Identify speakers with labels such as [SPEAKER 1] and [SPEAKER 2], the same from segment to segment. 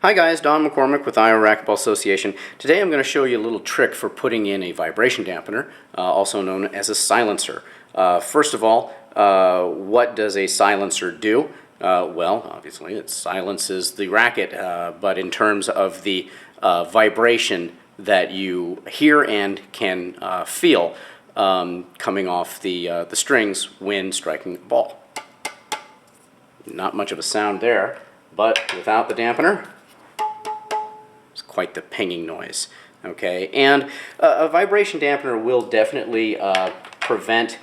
[SPEAKER 1] Hi guys, Don McCormick with Iowa Racquetball Association. Today I'm going to show you a little trick for putting in a vibration dampener, also known as a silencer. First of all, what does a silencer do? Well, obviously it silences the racket, but in terms of the vibration that you hear and can feel coming off the strings when striking the ball. Not much of a sound there, but without the dampener, it's quite the pinging noise. Okay, and a vibration dampener will definitely prevent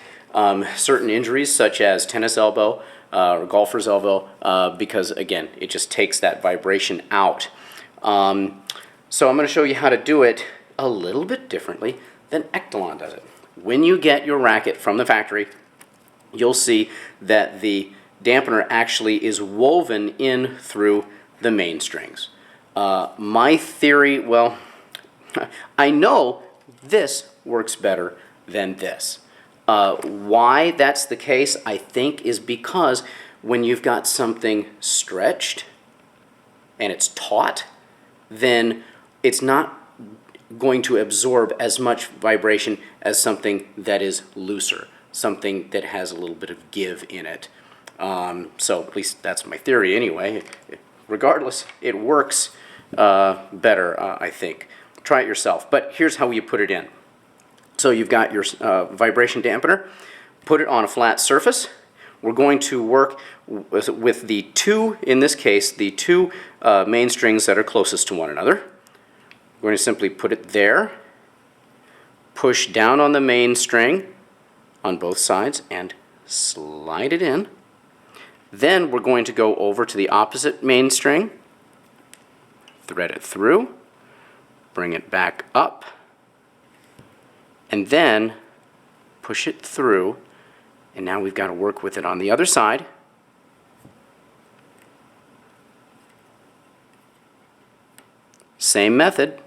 [SPEAKER 1] certain injuries such as tennis elbow or golfer's elbow because, again, it just takes that vibration out. So I'm going to show you how to do it a little bit differently than Ectalon does it. When you get your racket from the factory, you'll see that the dampener actually is woven in through the mainsprings. My theory, well, I know this works better than this. Why that's the case, I think, is because when you've got something stretched and it's taut, then it's not going to absorb as much vibration as something that is looser, something that has a little bit of give in it. So at least that's my theory anyway. Regardless, it works better, I think. Try it yourself. But here's how you put it in. So you've got your vibration dampener. Put it on a flat surface. We're going to work with the two, in this case, the two main strings that are closest to one another. We're going to simply put it there, push down on the main string on both sides, and slide it in. Then we're going to go over to the opposite main string, thread it through, bring it back up, and then push it through. And now we've got to work with it on the other side. Same method.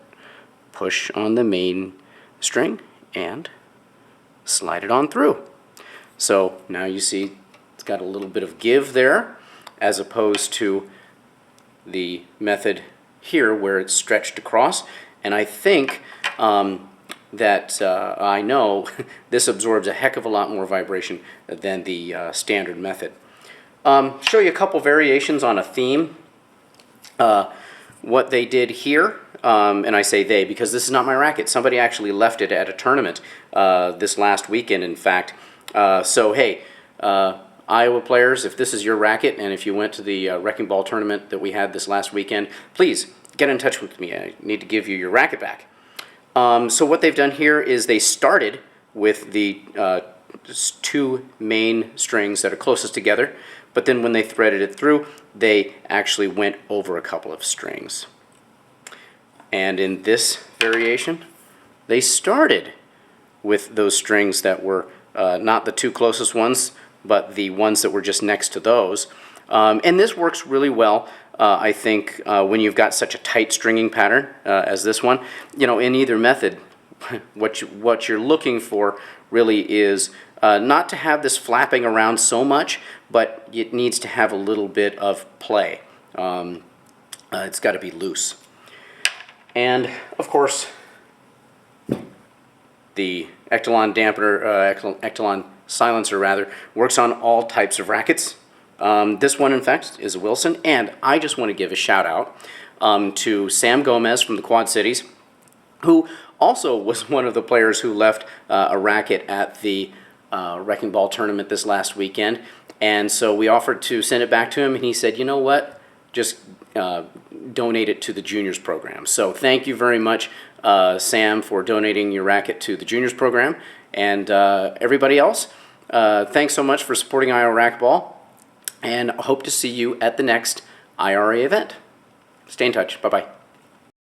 [SPEAKER 1] Push on the main string and slide it on through. So now you see it's got a little bit of give there, as opposed to the method here where it's stretched across. And I think that I know this absorbs a heck of a lot more vibration than the standard method. Show you a couple variations on a theme. What they did here, and I say they because this is not my racket. Somebody actually left it at a tournament this last weekend, in fact. So hey, Iowa players, if this is your racket and if you went to the wrecking ball tournament that we had this last weekend, please get in touch with me. I need to give you your racket back. So what they've done here is they started with the two main strings that are closest together, but then when they threaded it through, they actually went over a couple of strings. And in this variation, they started with those strings that were not the two closest ones, but the ones that were just next to those. And this works really well, I think, when you've got such a tight stringing pattern as this one. You know, in either method, what you're looking for really is not to have this flapping around so much, but it needs to have a little bit of play. It's got to be loose. And, of course, the Ectalon dampener, Ectalon silencer rather, works on all types of rackets. This one, in fact, is a Wilson, and I just want to give a shout out to Sam Gomez from the Quad Cities, who also was one of the players who left a racket at the wrecking ball tournament this last weekend. And so we offered to send it back to him, and he said, you know what, just donate it to the juniors program. So thank you very much, Sam, for donating your racket to the juniors program. And everybody else, thanks so much for supporting Iowa Racquetball, and I hope to see you at the next IRA event. Stay in touch. Bye-bye.